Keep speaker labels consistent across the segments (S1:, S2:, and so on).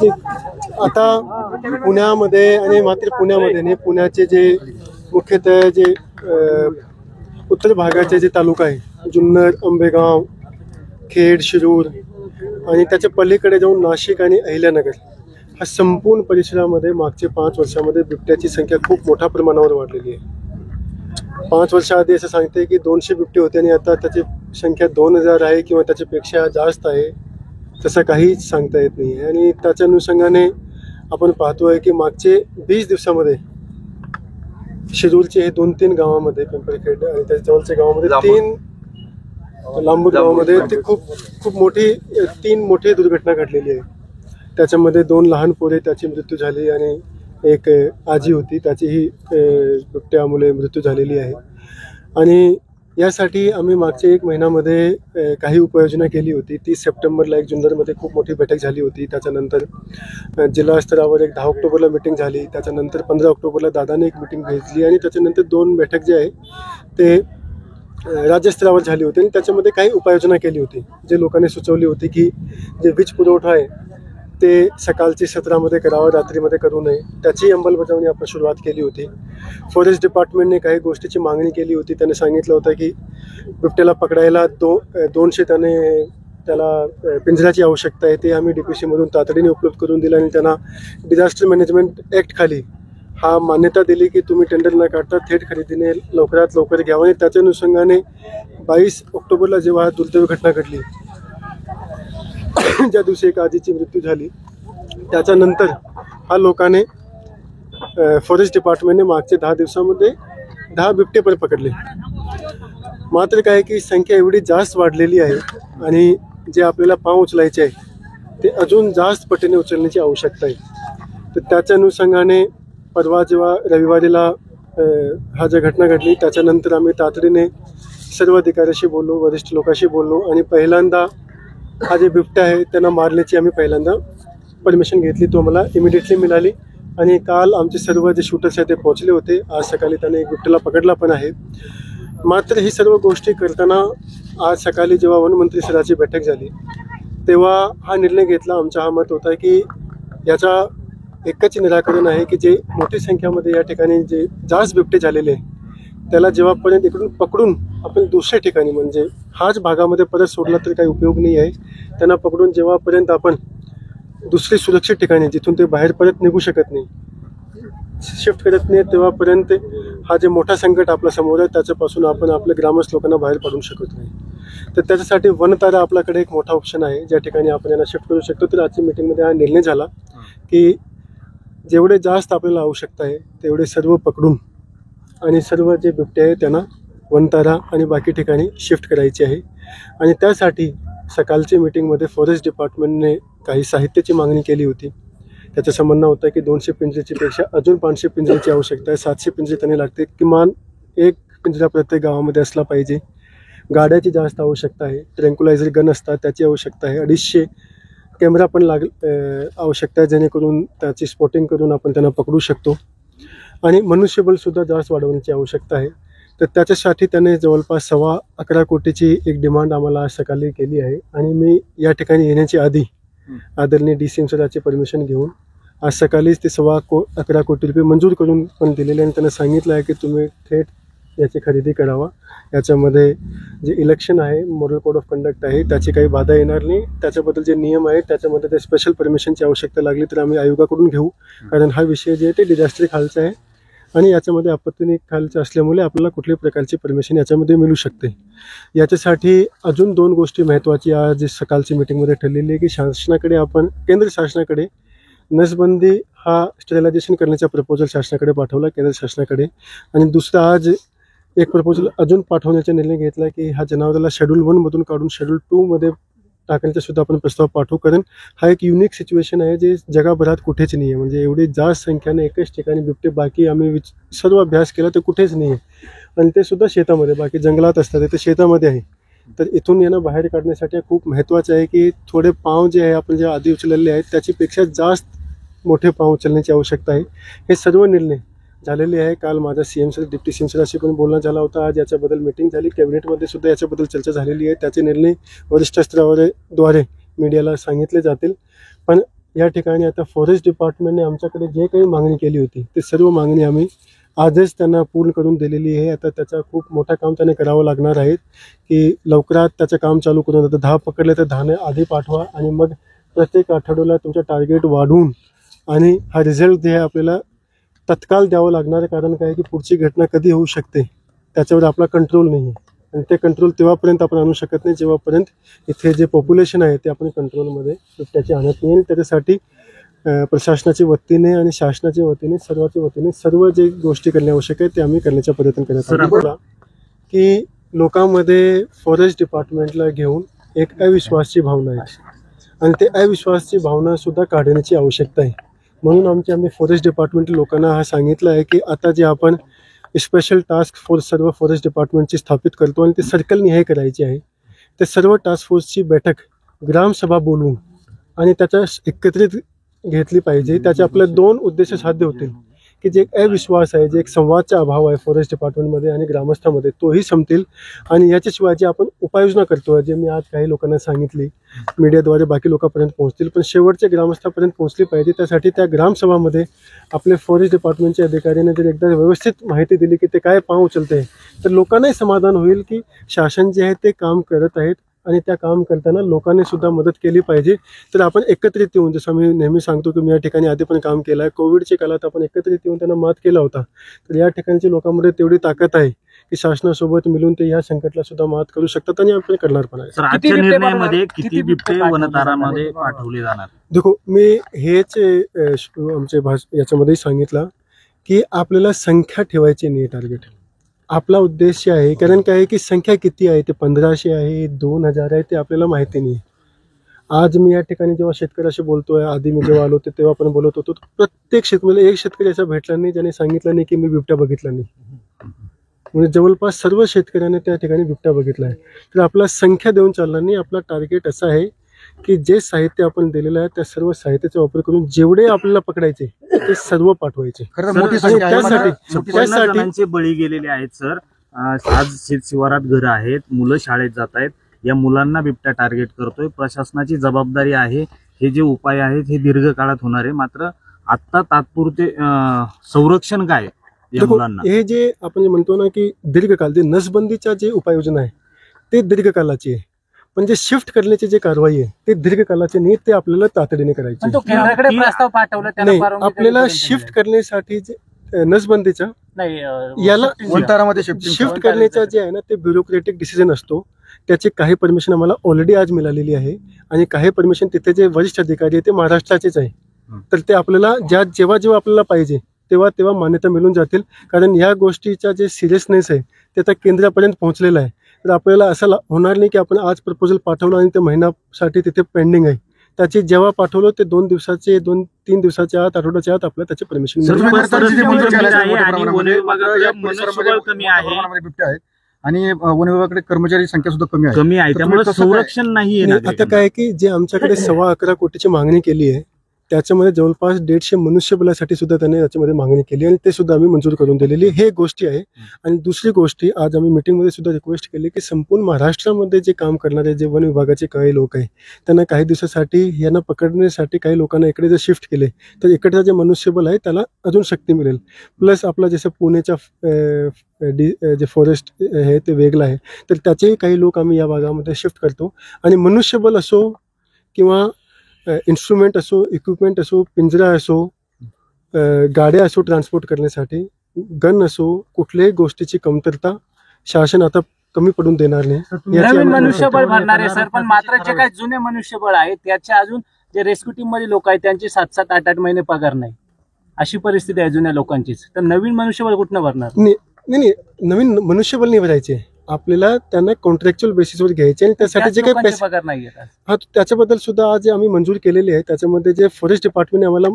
S1: आता पुण्यामध्ये आणि मात्र पुण्यामध्ये पुण्याचे जे मुख्यतः जे उत्तर भागाचे जे तालुका आहे जुन्नर, आंबेगाव, खेड, शिरूर आणि त्याच्या पलीकडे जाऊन नाशिक आणि अहिल्यानगर हा संपूर्ण परिसरामध्ये मागच्या 5 वर्षामध्ये बिबट्याची संख्या खूप मोठ्या प्रमाणावर वाढलेली आहे। 5 वर्षाआधी असं सांगते की 200 बिबटे होते आणि आता त्याची संख्या 2000 आहे किंवा त्याच्यापेक्षा जास्त आहे, तसं काहीच सांगता येत नाही। आणि त्याच्या अनुषंगाने आपण पाहतोय की मागचे 20 दिवसामध्ये शिरूरचे हे 2-3 गावामध्ये, पिंपळखेड आणि त्या जवळच्या गावामध्ये 3 लांबूर गावामध्ये ते खूप मोठी 3 मोठी दुर्घटना घडलेली आहे। त्याच्यामध्ये 2 लहान पोरे त्याची मृत्यू झाली आणि एक आजी होती त्याचीही बिबट्यामुळे मृत्यू झालेली आहे। आणि यासाठी आम्ही मागच्या 1 महिन्यामध्ये काही उपाययोजना केली होती। 30 सप्टेंबरला एक जुन्नरमध्ये खूप मोठी बैठक झाली होती। त्याच्यानंतर जिल्हा स्तरावर एक 10 ऑक्टोबरला मीटिंग झाली। त्याच्यानंतर 15 ऑक्टोबरला दादाने एक मीटिंग घेतली आणि त्याच्यानंतर 2 बैठक जे आहे ते राज्यस्तरावर झाली होती आणि त्याच्यामध्ये काही उपाययोजना केली होती। जे लोकांनी सुचवली होती की जे वीज पुरवठा आहे ते सकाळची सत्रामध्ये करावं, रात्रीमध्ये करू नये, त्याची अंमलबजावणी आपण सुरुवात केली होती। फॉरेस्ट डिपार्टमेंटने काही गोष्टीची मागणी केली होती। त्याने सांगितलं होतं की बिबट्याला पकडायला 200 त्याला पिंजऱ्याची आवश्यकता आहे, ते आम्ही DPC मधून तातडीने उपलब्ध करून दिलं आणि त्यांना डिझास्टर मॅनेजमेंट ॲक्ट खाली हा मान्यता दिली की तुम्ही टेंडर न काढता थेट खरेदीने लवकरात लवकर घ्यावं। आणि त्याच्या अनुषंगाने 22 ऑक्टोबरला जेव्हा हा दुर्दैवी घटना घडली, ज्या दिवशी एक आजीची मृत्यू झाली, त्याच्यानंतर हा लोकांनी फॉरेस्ट डिपार्टमेंटने मागच्या 10 दिवसामध्ये 10 बिबटे पण पकडले। मात्र काय की संख्या एवढी जास्त वाढलेली आहे आणि जे आपल्याला पाव उचलायचे आहे ते अजून जास्त पटीने उचलण्याची आवश्यकता आहे। तर त्याच्या अनुषंगाने परवा जेव्हा रविवारीला हा जी घटना घडली त्याच्यानंतर आम्ही तातडीने सर्व अधिकाऱ्याशी बोललो, वरिष्ठ लोकांशी बोललो आणि पहिल्यांदा हा जे बिबट्या आहे त्यांना मारण्याची आम्ही पहिल्यांदा परमिशन घेतली। तो मला इमिडिएटली मिळाली आणि काल आमचे सर्व जे शूटर्स आहेत ते पोहोचले होते। आज सकाळी त्याने एक बिबट्याला पकडला पण आहे। मात्र ही सर्व गोष्टी करताना आज सकाळी जेव्हा वनमंत्री सराची बैठक झाली तेव्हा हा निर्णय घेतला, आमचा हा मत होता की याचा एकच निराकरण आहे की जे मोठी संख्येमध्ये या ठिकाणी जे जास्त बिबटे झालेले आहे त्याला जेव्हापर्यंत इकडून पकडून आपण दुसऱ्या ठिकाणी म्हणजे हाच भागामध्ये परत सोडला तर काही उपयोग नाही आहे। त्यांना पकडून जेव्हापर्यंत आपण दुसरी सुरक्षित ठिकाणी जिथून ते बाहेर परत निघू शकत नाही, शिफ्ट करत नाही, तेव्हापर्यंत हा जे मोठा संकट आपल्या समोर आहे त्याच्यापासून आपण आपल्या ग्रामस्थ लोकांना बाहेर पाडू शकत नाही। तर त्याच्यासाठी वनतारा आपल्याकडे एक मोठा ऑप्शन आहे ज्या ठिकाणी आपण यांना शिफ्ट करू शकतो। तर आजच्या मीटिंगमध्ये हा निर्णय झाला की जेवढे जास्त आपल्याला आवश्यकता आहे तेवढे सर्व पकडून आणि सर्व जे बिबटे आहे त्यांना वनतारा आणि बाकी ठिकाणी शिफ्ट करायची आहे। आणि त्यासाठी सकाळच्या मीटिंगमध्ये फॉरेस्ट डिपार्टमेंटने काही साहित्याची मागणी केली होती। त्याचं म्हणणं होतं की 200 पिंजऱ्याची पेक्षा अजून 500 पिंजऱ्याची आवश्यकता आहे। 700 पिंजरे त्यांनी लागते, किमान 1 पिंजरा प्रत्येक गावामध्ये असला पाहिजे। गाड्याची जास्त आवश्यकता आहे, ट्रँक्युलायझर गन असतात त्याची आवश्यकता आहे, 250 कॅमेरा पण आवश्यकता आहे जेणेकरून त्याची स्पॉटिंग करून आपण त्यांना पकडू शकतो आणि मनुष्यबळसुद्धा जास्त वाढवण्याची आवश्यकता आहे। तर त्याच्यासाठी त्याने जवळपास 11.25 कोटीची एक डिमांड आम्हाला आज सकाळी केली आहे आणि मी या ठिकाणी येण्याची आधी आदरणीय DCM सराची परमिशन घेऊन आज सकाळीच ते 11.25 कोटी रुपये मंजूर करून पण दिलेले आणि त्यांना सांगितलं आहे की तुम्ही थेट याची खरेदी करावा। याच्यामध्ये जे इलेक्शन आहे, मॉडेल कोड ऑफ कंडक्ट आहे, त्याची काही बाधा येणार नाही। त्याच्याबद्दल जे नियम आहेत त्याच्यामध्ये ते स्पेशल परमिशनची आवश्यकता लागली तर आम्ही आयोगाकडून घेऊ, कारण हा विषय जे आहे ते डिझास्टर खालचा आहे आणि याच्यामध्ये आपत्ती खालचं असल्यामुळे आपल्याला कुठल्याही प्रकारची परमिशन याच्यामध्ये मिळू शकते। याच्यासाठी अजून 2 गोष्टी महत्त्वाची आज सकाळची मीटिंगमध्ये ठरलेली आहे की शासनाकडे आपण केंद्र शासनाकडे नसबंदी हा स्टेलायझेशन करण्याचा प्रपोजल शासनाकडे पाठवला केंद्र शासनाकडे। आणि दुसरा आज एक प्रपोजल अजून पाठवण्याचा निर्णय घेतला की हा जनावराला शेड्यूल 1 मधून काढून शेड्यूल 2 मध्ये टाकण्याचा सुद्धा आपण प्रस्ताव पाठवू, कारण हा एक युनिक सिच्युएशन आहे जे जगभरात कुठेच नाही आहे। म्हणजे एवढी जास्त संख्येने एकच ठिकाणी बिबटे, बाकी आम्ही सर्व अभ्यास केला तर कुठेच नाही आहे आणि ते सुद्धा शेतामध्ये, बाकी जंगलात असतात ते शेतामध्ये आहे। तर इथून यांना बाहेर काढण्यासाठी खूप महत्त्वाचं आहे की थोडे पाव जे आहे आपण जे आधी उचललेले आहेत त्याच्यापेक्षा जास्त मोठे पाव उचलण्याची आवश्यकता आहे। हे सर्व निर्णय झालेले आहे। काल माझा CM सर, डिप्टी CM सराशी पण बोलणं झाला होता। आज याच्याबद्दल मीटिंग झाली, कॅबिनेटमध्ये सुद्धा याच्याबद्दल चर्चा झालेली आहे। त्याचे निर्णय वरिष्ठ स्तराद्वारे मीडियाला सांगितले जातील। पण या ठिकाणी आता फॉरेस्ट डिपार्टमेंटने आमच्याकडे जे काही मागणी केली होती ते सर्व मागणी आम्ही आजच त्यांना पूर्ण करून दिलेली आहे. आता त्याचं खूप मोठं काम त्याने करावं लागणार आहे की लवकरात त्याचं काम चालू करून, आता 10 पकडले तर 10 आधी पाठवा आणि मग प्रत्येक आठवड्याला तुमचं टार्गेट वाढवून आणि हा रिझल्ट जे आहे आपल्याला तत्काळ द्यावं लागणार आहे. कारण काय की पुढची घटना कधी होऊ शकते त्याच्यावर आपला कंट्रोल नाही आहे आणि ते कंट्रोल तेव्हापर्यंत आपण आणू शकत नाही जेव्हापर्यंत इथे जे पॉप्युलेशन आहे ते आपण कंट्रोलमध्ये बिबट्याची आणत नाही. त्याच्यासाठी प्रशासनाच्या वतीने आणि शासनाच्या वतीने सर्वांच्या वतीने सर्व जे गोष्टी करणे आवश्यक आहे ते आम्ही करण्याचा प्रयत्न करत आहोत. की लोकांमध्ये फॉरेस्ट डिपार्टमेंटला घेऊन एक अविश्वासची भावना आहे आणि ते अविश्वासची भावना सुद्धा काढण्याची आवश्यकता आहे. म्हणून आम्ही फॉरेस्ट डिपार्टमेंट लोकांना हा सांगितलं आहे की आता जे आपण स्पेशल टास्क फोर्स सर्व फॉरेस्ट डिपार्टमेंटची स्थापित करतो आणि ते सर्कल निहाय करायची आहे. ते सर्व टास्क फोर्सची बैठक ग्रामसभा बोलवून आणि त्याच्या एकत्रित घेतली पाहिजे. त्याचे आपले 2 उद्देश साध्य होतील की जे अविश्वास आहे, जे एक संवादचा अभाव आहे फॉरेस्ट डिपार्टमेंटमध्ये आणि ग्रामस्थांमध्ये तोही संपतील आणि याच्याशिवाय जे आपण उपाययोजना करतो जे मी आज काही लोकांना सांगितली मीडियाद्वारे बाकी लोकांपर्यंत पोहोचतील पण शेवटच्या ग्रामस्थापर्यंत पोहोचली पाहिजे. त्यासाठी त्या ग्रामसभामध्ये आपले फॉरेस्ट डिपार्टमेंटच्या अधिकाऱ्यांनी जर एकदा व्यवस्थित माहिती दिली की ते काय पाव उचलते तर लोकांनाही समाधान होईल की शासन जे आहे ते काम करत आहेत आणि त्या काम करताना लोकांनी सुद्धा मदत केली पाहिजे. तर आपण एकत्रित येऊन, जसं मी नेहमी सांगतो की मी या ठिकाणी आधी पण काम केलं आहे, कोविडच्या काळात आपण एकत्रित येऊन त्यांना मात केला होता. तर या ठिकाणच्या लोकांमध्ये तेवढी ताकद आहे की शासनासोबत मिळून ते या संकटला सुद्धा मात करू शकतात आणि आपण करणार पण आहे.
S2: आजच्या निर्णयामध्ये किती बिबटे वनतारामध्ये पाठवले जाणार?
S1: देखो, मी हेच आमचे याच्यामध्ये सांगितलं की आपल्याला संख्या ठेवायची नाही टार्गेट. आपला उद्देश आहे, कारण काय आहे की संख्या किती आहे, ते 1500 आहे 2000 आहे ते आपल्याला माहिती नाही. आज मी या ठिकाणी जेव्हा शेतकऱ्याशी बोलतोय, आधी मी जेव्हा आलो होतो तेव्हा पण बोलत होतो, प्रत्येक शेतकरी एक शेतकरी असा भेटला नाही ज्याने सांगितलं नाही की मी बिबट्या बघितला नाही. म्हणजे जवळपास सर्व शेतकऱ्यांनी त्या ठिकाणी बिबट्या बघितला आहे. तर आपला संख्या देऊन चालणार नाही. आपला टार्गेट असा आहे की जे साहित्य आपण दिलेलं आहे त्या सर्व साहित्याचा वापर करून जेवढे आपल्याला पकडायचे ते सर्व पाठवायचे.
S2: त्यासाठी बळी गेलेले आहेत सर. आज शेत शिवारात घरं आहेत, मुलं शाळेत जात आहेत, या मुलांना बिबट्या टार्गेट करतोय. प्रशासनाची जबाबदारी आहे. हे जे उपाय आहेत हे दीर्घकाळात होणार आहे, मात्र आता तात्पुरते संरक्षण काय या मुलांना?
S1: हे जे आपण म्हणतो ना की दीर्घकाल, जे नसबंदीच्या जे उपाययोजना आहे ते दीर्घकालाची आहे, पण जे शिफ्ट करण्याची जे कारवाई आहे ते दीर्घकालाचे नाही, ते आपल्याला तातडीने करायची. नाही, आपल्याला शिफ्ट करण्यासाठी जे नसबंदीचा याला शिफ्ट करण्याचा जे आहे ना ते ब्युरोक्रेटिक डिसिजन असतो. त्याची काही परमिशन आम्हाला ऑलरेडी आज मिळालेली आहे आणि काही परमिशन तिथे जे वरिष्ठ अधिकारी आहे ते महाराष्ट्राचेच आहे. तर ते आपल्याला जेव्हा जेव्हा आपल्याला पाहिजे तेव्हा तेव्हा मान्यता मिळून जातील. कारण या गोष्टीचा जे सिरियसनेस आहे ते आता केंद्रापर्यंत पोहोचलेला आहे. तर आपल्याला असं होणार नाही की आपण आज प्रपोजल पाठवलं आणि ते महिन्यासाठी तिथे पेंडिंग आहे. त्याची जेव्हा पाठवलं ते 2 दिवसाचे 2-3 दिवसाच्या आत, आठवड्याच्या आत आपल्याला त्याची परमिशन
S2: मिळेल.
S3: आणि वन विभागाकडे कर्मचारी संख्या सुद्धा कमी आहे,
S2: त्यामुळे संरक्षण नाही.
S1: आता काय की जे आमच्याकडे 11.25 कोटीची मागणी केली आहे त्याच्यामध्ये जवळपास 150 मनुष्यबळासाठी सुद्धा त्याने याच्यामध्ये मागणी केली आणि ते सुद्धा आम्ही मंजूर करून दिलेली हे गोष्टी आहे. आणि दुसरी गोष्टी आज आम्ही मीटिंगमध्ये सुद्धा रिक्वेस्ट केली की संपूर्ण महाराष्ट्रामध्ये जे काम करणारे जे वन विभागाचे काही लोक आहे त्यांना काही दिवसासाठी यांना पकडण्यासाठी काही लोकांना इकडे जर शिफ्ट केले तर इकडचं जे मनुष्यबळ आहे त्याला अजून शक्ती मिळेल. प्लस आपला जसं पुण्याच्या जे फॉरेस्ट आहे ते वेगळं आहे तर त्याचेही काही लोक आम्ही या भागामध्ये शिफ्ट करतो. आणि मनुष्यबळ असो किंवा इन्स्ट्रुमेंट असो, इक्विपमेंट असो, पिंजरा असो, गाड्या असो ट्रान्सपोर्ट करण्यासाठी, गन असो, कुठल्याही गोष्टीची कमतरता शासन आता कमी पडून देणार नाही.
S4: नवीन मनुष्यबळ भरणार आहे सर, पण मात्र जे काही जुने मनुष्यबळ आहे त्याच्या अजून जे रेस्क्यू टीम मध्ये लोक आहेत त्यांचे 7-7, 8-8 महिने पगार नाही, अशी परिस्थिती आहे जुन्या लोकांचीच. तर नवीन मनुष्यबळ कुठनं भरणार?
S1: नाही, नवीन मनुष्यबळ नाही भरायचे, आपल्याला त्यांना कॉन्ट्रॅक्च्युअल बेसिसवर घ्यायचे आणि त्यासाठी जे काही पैसे
S4: पगार नाही घेतात.
S1: हा, त्याच्याबद्दल सुद्धा आज आम्ही मंजूर केलेली आहे. त्याच्यामध्ये जे फॉरेस्ट डिपार्टमेंटने आम्हाला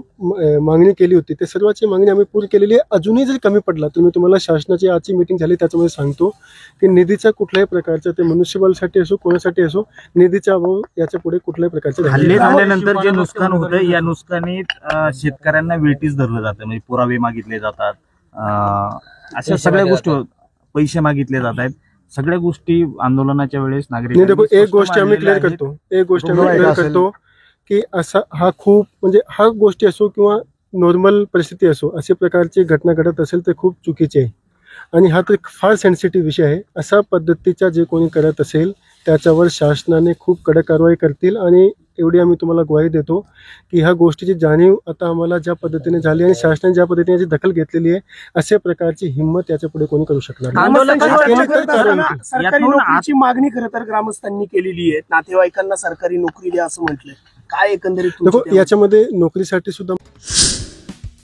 S1: मागणी केली होती ते सर्वांची मागणी आम्ही पूर्ण केलेली आहे. अजूनही जर कमी पडला तर मी तुम्हाला शासनाची आजची मीटिंग झाली त्याच्यामध्ये सांगतो की निधीचा कुठल्याही प्रकारचा ते मनुष्यबळासाठी असो कोणासाठी असो निधीचा अभाव याच्या पुढे कुठल्याही प्रकारचे
S2: हल्ले झाल्यानंतर जे नुकसान होतं या नुकसानीत शेतकऱ्यांना वेटीस धरलं जातं, म्हणजे पुरावे मागितले जातात, अशा सगळ्या गोष्टी, पैसे मागितले जात आहेत, सगळ्या गोष्टी आंदोलनाच्या वेळेस नागरिक.
S1: एक गोष्ट आम्ही क्लिअर करतो की असा हा खूप म्हणजे हा गोष्टी असो किंवा नॉर्मल परिस्थिती असो, अशा प्रकारची घटना घडत असेल तर खूप चुकीची आहे आणि हा तर फार सेन्सिटिव्ह विषय आहे. अशा पद्धतीचा जे कोणी करत असेल त्याच्यावर शासनाने खूप कडक कारवाई करतील आणि एवढी आम्ही तुम्हाला ग्वाही देतो की ह्या गोष्टीची जाणीव आता आम्हाला ज्या पद्धतीने झाली आणि शासनाने ज्या पद्धतीने याची दखल घेतलेली आहे, अशा प्रकारची हिंमत याच्या पुढे कोणी करू शकणार नाही.
S5: ग्रामस्थांची चर्चा
S1: केली तर
S5: करत असताना
S1: कारवाई होईल.
S5: सरकारी
S2: यातून
S5: नोकरीची मागणी खरं तर ग्रामस्थांनी केलेली आहे. नातेवाईकांना सरकारी नोकरी द्या असं म्हटलंय. काय एकंदरीत तुमची
S1: देखो याच्यामध्ये नोकरीसाठी सुद्धा